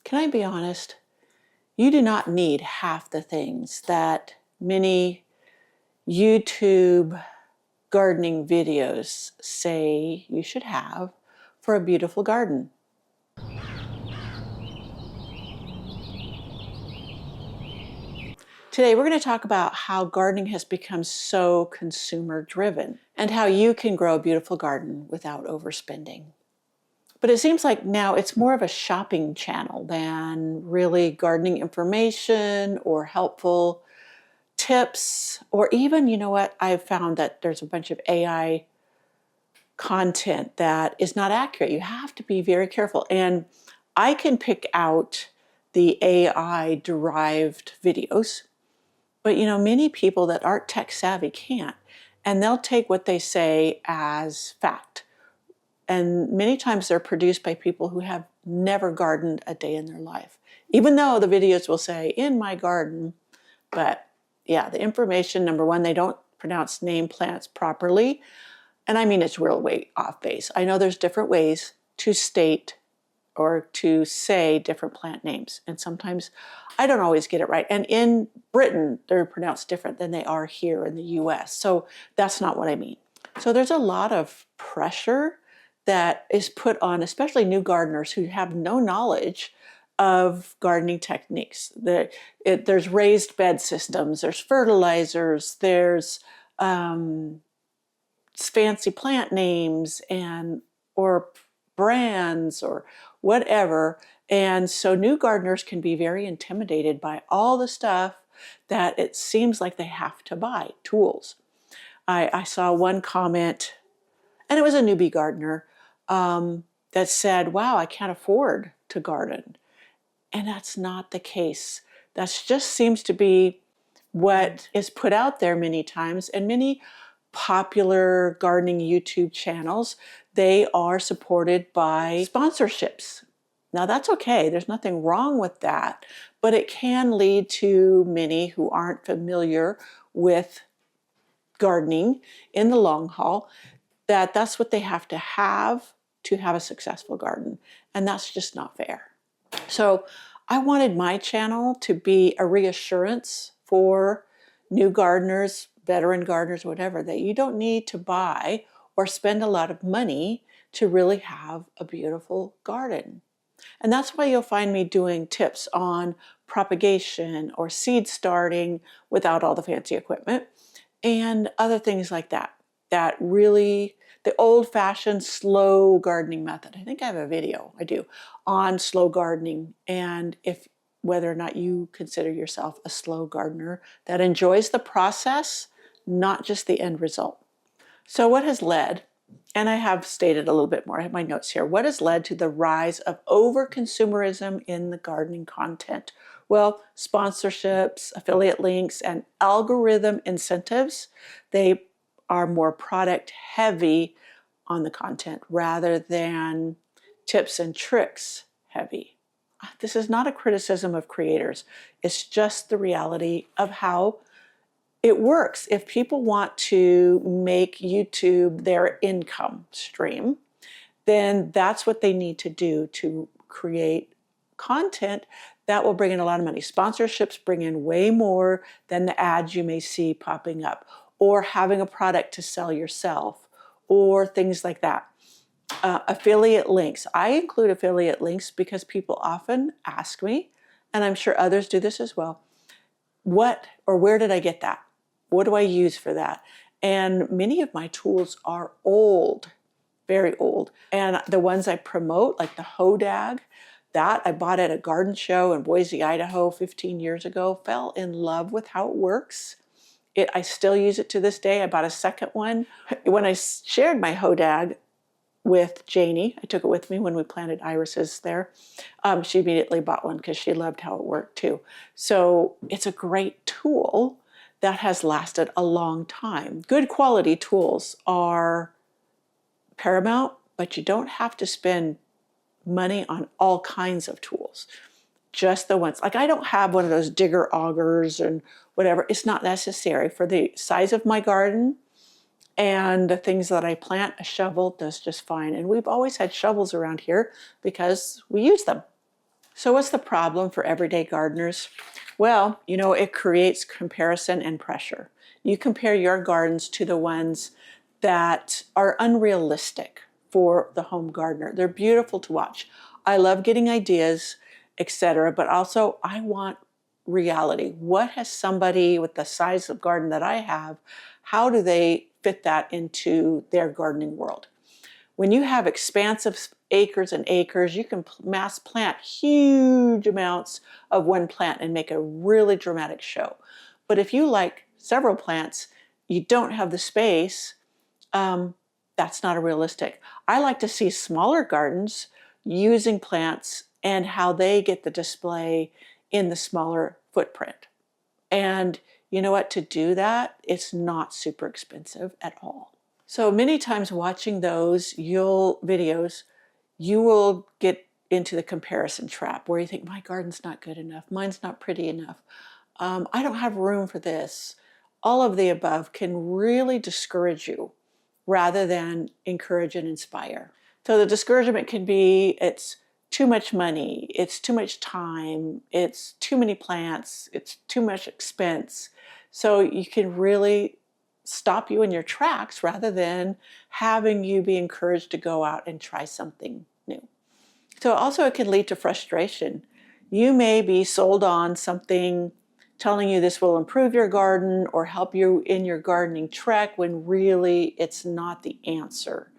Can I be honest? You do not need half the things that many YouTube gardening videos say you should have for a beautiful garden. Today, we're going to talk about how gardening has become so consumer driven and how you can grow a beautiful garden without overspending. But it seems like now it's more of a shopping channel than really gardening information or helpful tips, or even, you know what, I've found that there's a bunch of AI content that is not accurate. You have to be very careful. And I can pick out the AI derived videos, but many people that aren't tech savvy can't. And they'll take what they say as fact. And many times they're produced by people who have never gardened a day in their life, even though the videos will say, in my garden. But yeah, the information, number one, they don't pronounce name plants properly. And I mean, it's real way off base. I know there's different ways to state or to say different plant names. And sometimes I don't always get it right. And in Britain, they're pronounced different than they are here in the US. So that's not what I mean. So there's a lot of pressure that is put on, especially new gardeners who have no knowledge of gardening techniques. There's raised bed systems, there's fertilizers, there's fancy plant names or brands or whatever. And so new gardeners can be very intimidated by all the stuff that it seems like they have to buy, tools. I saw one comment, and it was a newbie gardener, that said, wow, I can't afford to garden. And that's not the case. That just seems to be what is put out there many times. And many popular gardening YouTube channels, they are supported by sponsorships. Now that's okay. There's nothing wrong with that. But it can lead to many who aren't familiar with gardening in the long haul, that's what they have to have a successful garden. And that's just not fair. So I wanted my channel to be a reassurance for new gardeners, veteran gardeners, whatever, that you don't need to buy or spend a lot of money to really have a beautiful garden. And that's why you'll find me doing tips on propagation or seed starting without all the fancy equipment and other things like that. That really, the old-fashioned slow gardening method. I think I have a video, I do, on slow gardening, and whether or not you consider yourself a slow gardener that enjoys the process, not just the end result. So what has led, and I have stated a little bit more, I have my notes here, what has led to the rise of over-consumerism in the gardening content? Well, sponsorships, affiliate links, and algorithm incentives, they are more product heavy on the content rather than tips and tricks heavy. This is not a criticism of creators. It's just the reality of how it works. If people want to make YouTube their income stream, then that's what they need to do to create content that will bring in a lot of money. Sponsorships bring in way more than the ads you may see popping up, or having a product to sell yourself, or things like that. Affiliate links. I include affiliate links because people often ask me, and I'm sure others do this as well, what or where did I get that? What do I use for that? And many of my tools are old, very old. And the ones I promote, like the Hodag, that I bought at a garden show in Boise, Idaho 15 years ago, fell in love with how it works. I still use it to this day. I bought a second one. When I shared my Hodag with Janie, I took it with me when we planted irises there. She immediately bought one because she loved how it worked too. So it's a great tool that has lasted a long time. Good quality tools are paramount, but you don't have to spend money on all kinds of tools. Just the ones, like I don't have one of those digger augers and whatever. It's not necessary for the size of my garden and the things that I plant. A shovel does just fine. And we've always had shovels around here because we use them. So what's the problem for everyday gardeners? Well, it creates comparison and pressure. You compare your gardens to the ones that are unrealistic for the home gardener. They're beautiful to watch. I love getting ideas, etc., but also I want reality. What has somebody with the size of garden that I have, how do they fit that into their gardening world? When you have expansive acres and acres, you can mass plant huge amounts of one plant and make a really dramatic show. But if you like several plants, you don't have the space, that's not a realistic. I like to see smaller gardens using plants and how they get the display in the smaller footprint. And you know what, to do that, it's not super expensive at all. So many times watching those videos, you will get into the comparison trap where you think, my garden's not good enough, mine's not pretty enough, I don't have room for this. All of the above can really discourage you rather than encourage and inspire. So the discouragement can be, it's too much money, it's too much time, it's too many plants, it's too much expense. So you can really stop you in your tracks rather than having you be encouraged to go out and try something new. So also it can lead to frustration. You may be sold on something telling you this will improve your garden or help you in your gardening trek when really it's not the answer.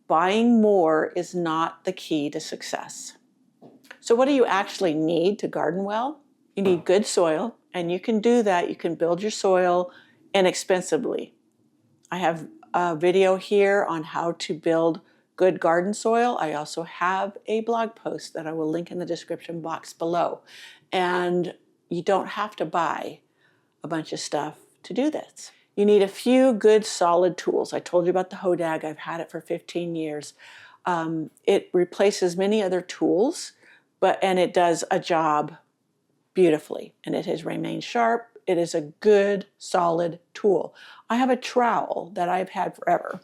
Buying more is not the key to success. So what do you actually need to garden well? You need good soil, and you can do that. You can build your soil inexpensively. I have a video here on how to build good garden soil. I also have a blog post that I will link in the description box below. And you don't have to buy a bunch of stuff to do this. You need a few good solid tools. I told you about the Hodag. I've had it for 15 years. It replaces many other tools, and it does a job beautifully, and it has remained sharp. It is a good, solid tool. I have a trowel that I've had forever.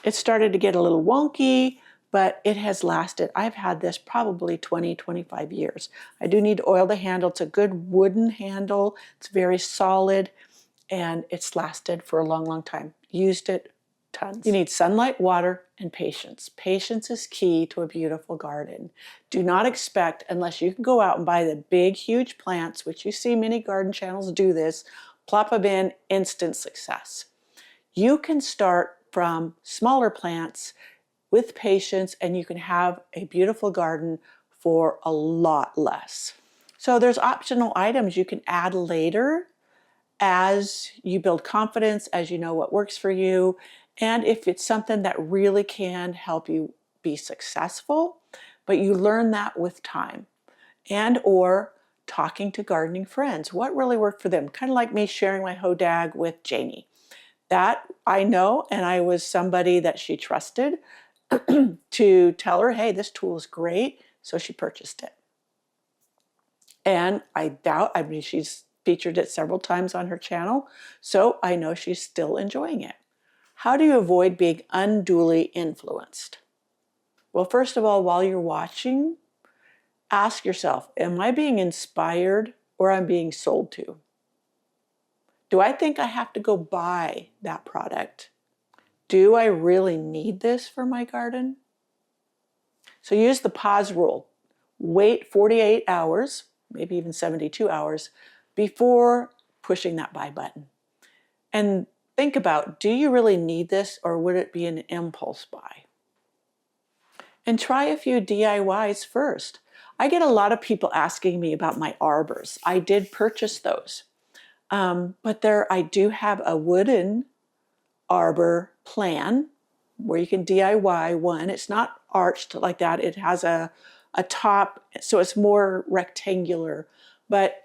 It started to get a little wonky, but it has lasted. I've had this probably 20, 25 years. I do need to oil the handle. It's a good wooden handle. It's very solid, and it's lasted for a long, long time. Used it tons. You need sunlight, water, and patience. Patience is key to a beautiful garden. Do not expect, unless you can go out and buy the big, huge plants, which you see many garden channels do this, plop them in, instant success. You can start from smaller plants with patience, and you can have a beautiful garden for a lot less. So there's optional items you can add later as you build confidence, as you know what works for you, and if it's something that really can help you be successful, but you learn that with time, and or talking to gardening friends. What really worked for them? Kind of like me sharing my Hodag with Janie. That I know, and I was somebody that she trusted to tell her, hey, this tool is great, so she purchased it. And she's featured it several times on her channel, so I know she's still enjoying it. How do you avoid being unduly influenced? Well, first of all, while you're watching, ask yourself, am I being inspired or I'm being sold to? Do I think I have to go buy that product? Do I really need this for my garden? So use the pause rule. Wait 48 hours, maybe even 72 hours, before pushing that buy button. And think about, do you really need this, or would it be an impulse buy? And try a few DIYs first. I get a lot of people asking me about my arbors. I did purchase those. But I do have a wooden arbor plan where you can DIY one. It's not arched like that. It has a top, so it's more rectangular, but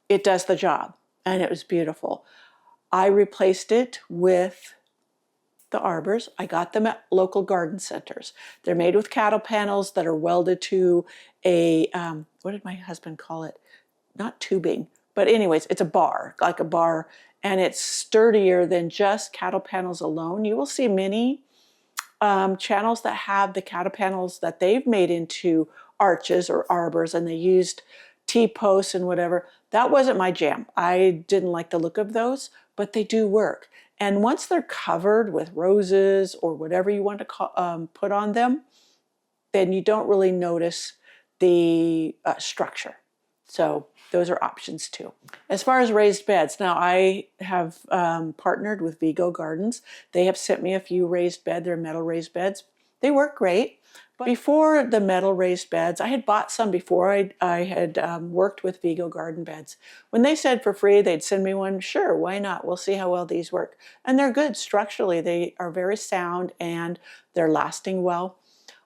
it does the job, and it was beautiful. I replaced it with the arbors. I got them at local garden centers. They're made with cattle panels that are welded to a, what did my husband call it? Not tubing, but anyways, it's a bar, like a bar, and it's sturdier than just cattle panels alone. You will see many channels that have the cata panels that they've made into arches or arbors, and they used T-posts and whatever. That wasn't my jam. I didn't like the look of those, but they do work. And once they're covered with roses or whatever you want to put on them, then you don't really notice the structure. So those are options too. As far as raised beds, now I have partnered with Vigo Gardens. They have sent me a few raised beds. They're metal raised beds. They work great. But before the metal raised beds, I had bought some before I had worked with Vigo Garden Beds. When they said for free they'd send me one, sure, why not? We'll see how well these work. And they're good structurally. They are very sound and they're lasting well.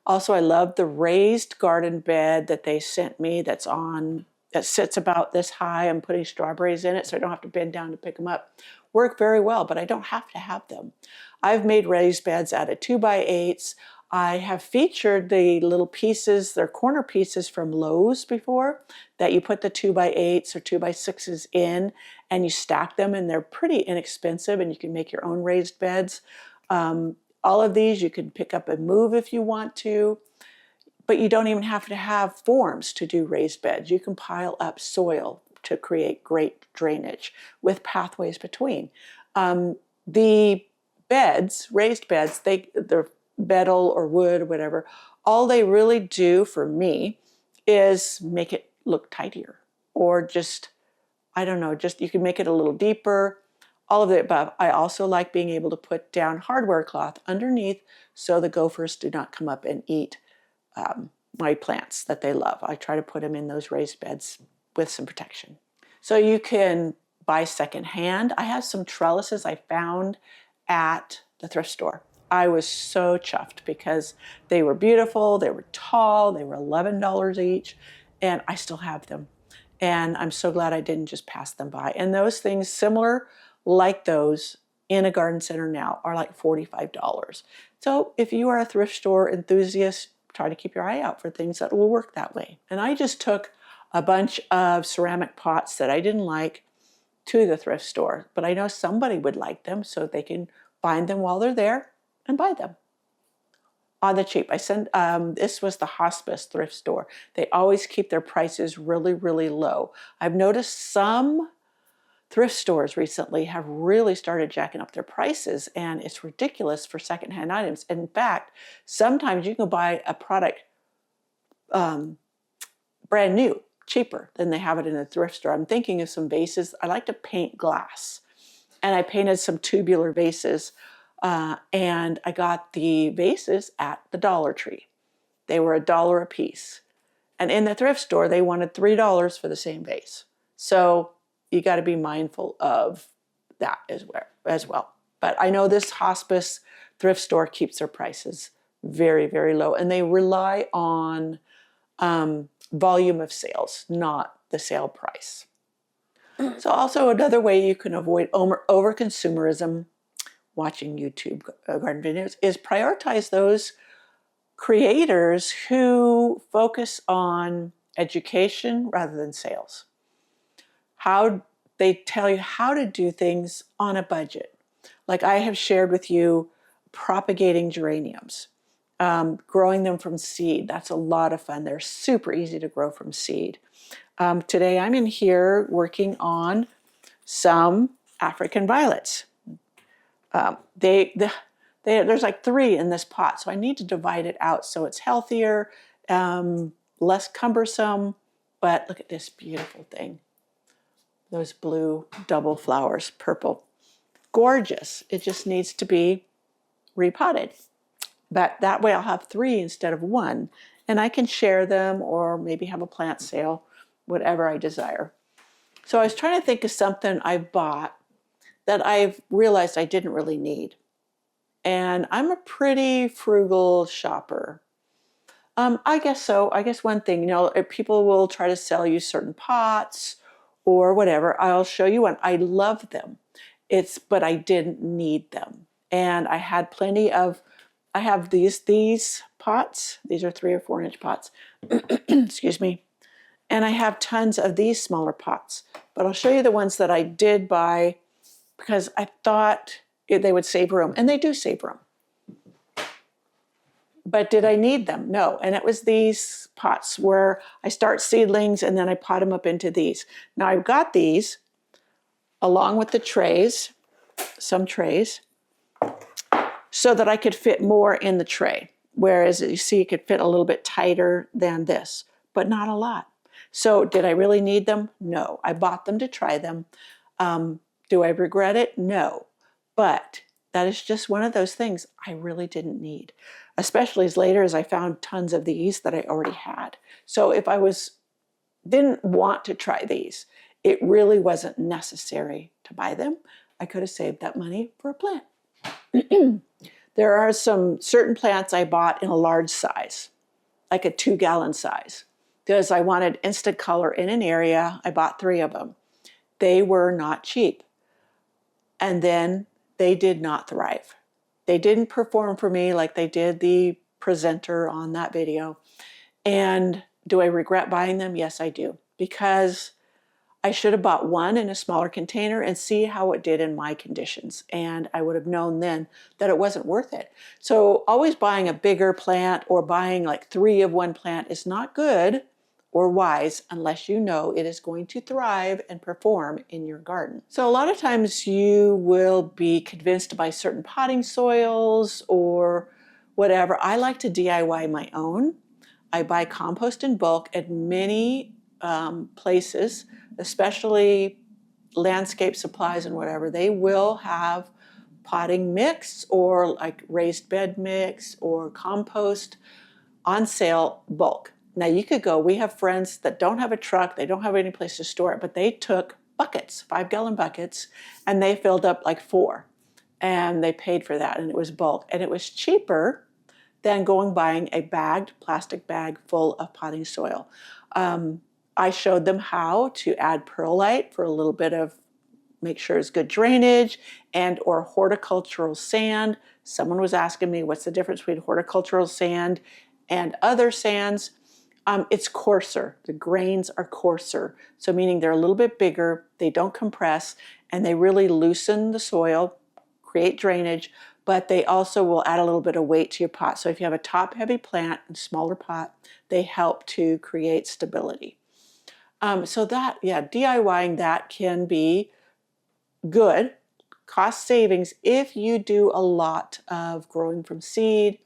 Also, I love the raised garden bed that they sent me that sits about this high. I'm putting strawberries in it so I don't have to bend down to pick them up. Work very well, but I don't have to have them. I've made raised beds out of 2x8s. I have featured the little pieces, they're corner pieces from Lowe's before, that you put the 2x8s or 2x6s in and you stack them, and they're pretty inexpensive, and you can make your own raised beds. All of these you can pick up and move if you want to, but you don't even have to have forms to do raised beds. You can pile up soil to create great drainage with pathways between. The beds, raised beds, they're metal or wood or whatever. All they really do for me is make it look tidier, or just, I don't know, just you can make it a little deeper. All of the above. I also like being able to put down hardware cloth underneath so the gophers do not come up and eat my plants that they love. I try to put them in those raised beds with some protection. So you can buy secondhand. I have some trellises I found at the thrift store. I was so chuffed because they were beautiful, they were tall, they were $11 each, and I still have them. And I'm so glad I didn't just pass them by. And those things similar like those in a garden center now are like $45. So if you are a thrift store enthusiast, try to keep your eye out for things that will work that way. And I just took a bunch of ceramic pots that I didn't like to the thrift store, but I know somebody would like them, so they can find them while they're there and buy them on the cheap. This was the hospice thrift store. They always keep their prices really, really low. I've noticed some thrift stores recently have really started jacking up their prices, and it's ridiculous for secondhand items. In fact, sometimes you can buy a product brand new, cheaper than they have it in a thrift store. I'm thinking of some vases. I like to paint glass, and I painted some tubular vases, and I got the vases at the Dollar Tree. They were $1 a piece. And in the thrift store, they wanted $3 for the same vase. So you got to be mindful of that as well. But I know this hospice thrift store keeps their prices very, very low, and they rely on volume of sales, not the sale price. So also another way you can avoid over-consumerism watching YouTube garden videos is prioritize those creators who focus on education rather than sales. How they tell you how to do things on a budget. Like I have shared with you propagating geraniums, growing them from seed. That's a lot of fun. They're super easy to grow from seed. Today I'm in here working on some African violets. There's like 3 in this pot, so I need to divide it out so it's healthier, less cumbersome. But look at this beautiful thing. Those blue double flowers, purple. Gorgeous. It just needs to be repotted. But that way I'll have 3 instead of 1, and I can share them or maybe have a plant sale, whatever I desire. So I was trying to think of something I bought that I've realized I didn't really need. And I'm a pretty frugal shopper. I guess so. I guess one thing, if people will try to sell you certain pots or whatever, I'll show you one. I love them. But I didn't need them. And I had plenty of, I have these pots. These are 3 or 4 inch pots. Excuse me. And I have tons of these smaller pots. But I'll show you the ones that I did buy because I thought they would save room. And they do save room. But did I need them? No. And it was these pots where I start seedlings and then I pot them up into these. Now I've got these along with the trays, some trays, so that I could fit more in the tray. Whereas you see, it could fit a little bit tighter than this, but not a lot. So did I really need them? No. I bought them to try them. Do I regret it? No. But that is just one of those things I really didn't need, especially as later as I found tons of these that I already had. So if I didn't want to try these, it really wasn't necessary to buy them. I could have saved that money for a plant. There are some certain plants I bought in a large size, like a 2-gallon size, because I wanted instant color in an area. I bought 3 of them. They were not cheap. And then they did not thrive. They didn't perform for me like they did the presenter on that video. And do I regret buying them? Yes, I do. Because I should have bought one in a smaller container and see how it did in my conditions. And I would have known then that it wasn't worth it. So always buying a bigger plant or buying like 3 of one plant is not good or wise unless you know it is going to thrive and perform in your garden. So a lot of times you will be convinced by certain potting soils or whatever. I like to DIY my own. I buy compost in bulk at many places, especially landscape supplies and whatever. They will have potting mix or like raised bed mix or compost on sale bulk. Now you could go, we have friends that don't have a truck, they don't have any place to store it, but they took buckets, 5-gallon buckets, and they filled up like 4. And they paid for that, and it was bulk. And it was cheaper than buying a bagged plastic bag full of potting soil. I showed them how to add perlite for a little bit of, make sure it's good drainage, and or horticultural sand. Someone was asking me what's the difference between horticultural sand and other sands. It's coarser. The grains are coarser. So meaning they're a little bit bigger, they don't compress, and they really loosen the soil, create drainage, but they also will add a little bit of weight to your pot. So if you have a top-heavy plant and smaller pot, they help to create stability. So that, DIYing that can be good, cost savings if you do a lot of growing from seed,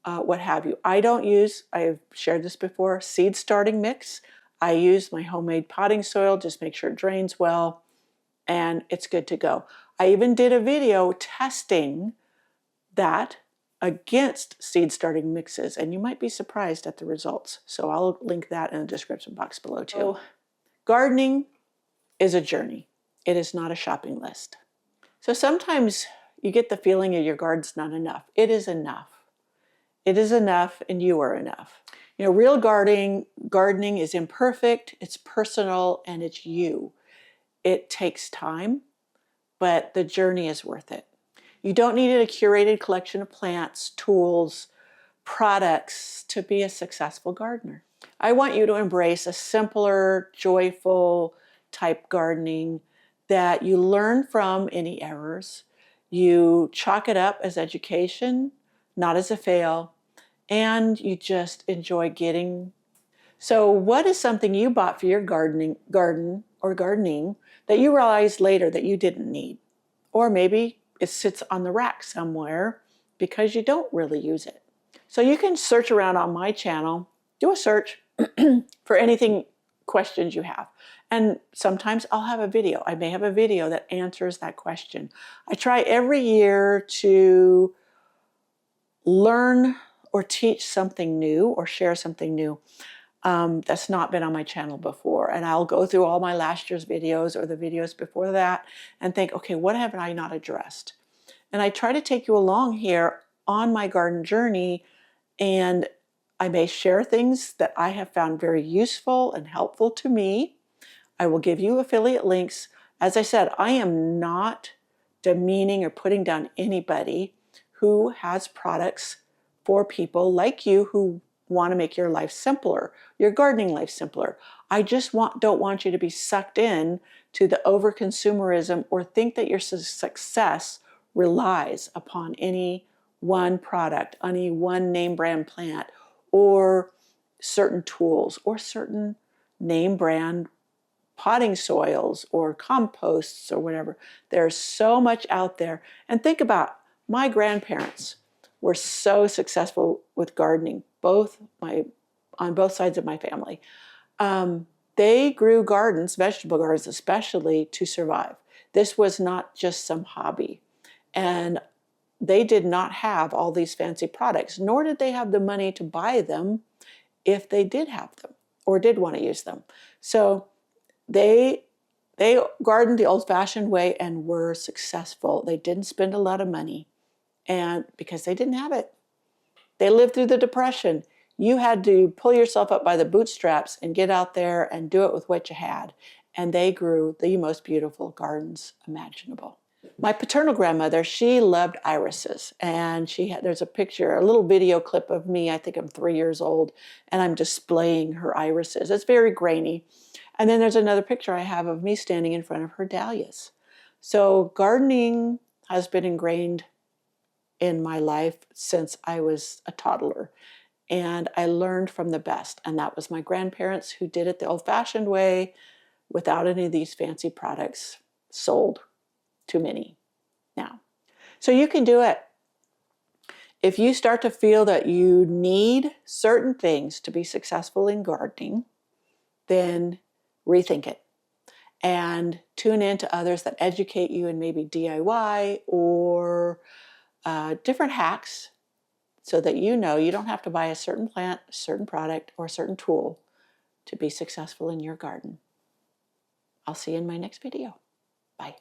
what have you. I've shared this before, seed starting mix. I use my homemade potting soil, just make sure it drains well, and it's good to go. I even did a video testing that against seed starting mixes, and you might be surprised at the results. So I'll link that in the description box below too. So, gardening is a journey. It is not a shopping list. So sometimes you get the feeling that your garden's not enough. It is enough. It is enough, and you are enough. You know, real gardening is imperfect, it's personal, and it's you. It takes time, but the journey is worth it. You don't need a curated collection of plants, tools, products to be a successful gardener. I want you to embrace a simpler, joyful type gardening that you learn from any errors. You chalk it up as education, not as a fail, and you just enjoy getting. So what is something you bought for your gardening that you realized later that you didn't need? Or maybe it sits on the rack somewhere because you don't really use it. So you can search around on my channel, do a search for anything, questions you have. And sometimes I'll have a video. I may have a video that answers that question. I try every year to learn or teach something new or share something new that's not been on my channel before. And I'll go through all my last year's videos or the videos before that and think, okay, what have I not addressed? And I try to take you along here on my garden journey, and I may share things that I have found very useful and helpful to me. I will give you affiliate links. As I said, I am not demeaning or putting down anybody who has products for people like you who want to make your life simpler, your gardening life simpler. I just don't want you to be sucked in to the over-consumerism or think that your success relies upon any one product, any one name brand plant, or certain tools, or certain name brand potting soils or composts or whatever. There's so much out there. And think about my grandparents were so successful with gardening, on both sides of my family. They grew gardens, vegetable gardens especially, to survive. This was not just some hobby. And they did not have all these fancy products, nor did they have the money to buy them if they did have them or did want to use them. So they gardened the old-fashioned way and were successful. They didn't spend a lot of money, and because they didn't have it. They lived through the Depression. You had to pull yourself up by the bootstraps and get out there and do it with what you had. And they grew the most beautiful gardens imaginable. My paternal grandmother, she loved irises, and there's a picture, a little video clip of me, I think I'm 3 years old, and I'm displaying her irises. It's very grainy. And then there's another picture I have of me standing in front of her dahlias. So gardening has been ingrained in my life since I was a toddler. And I learned from the best. And that was my grandparents, who did it the old-fashioned way without any of these fancy products sold to many now. So you can do it. If you start to feel that you need certain things to be successful in gardening, then rethink it and tune in to others that educate you in maybe DIY or different hacks, so that you know you don't have to buy a certain plant, a certain product, or a certain tool to be successful in your garden. I'll see you in my next video. Bye.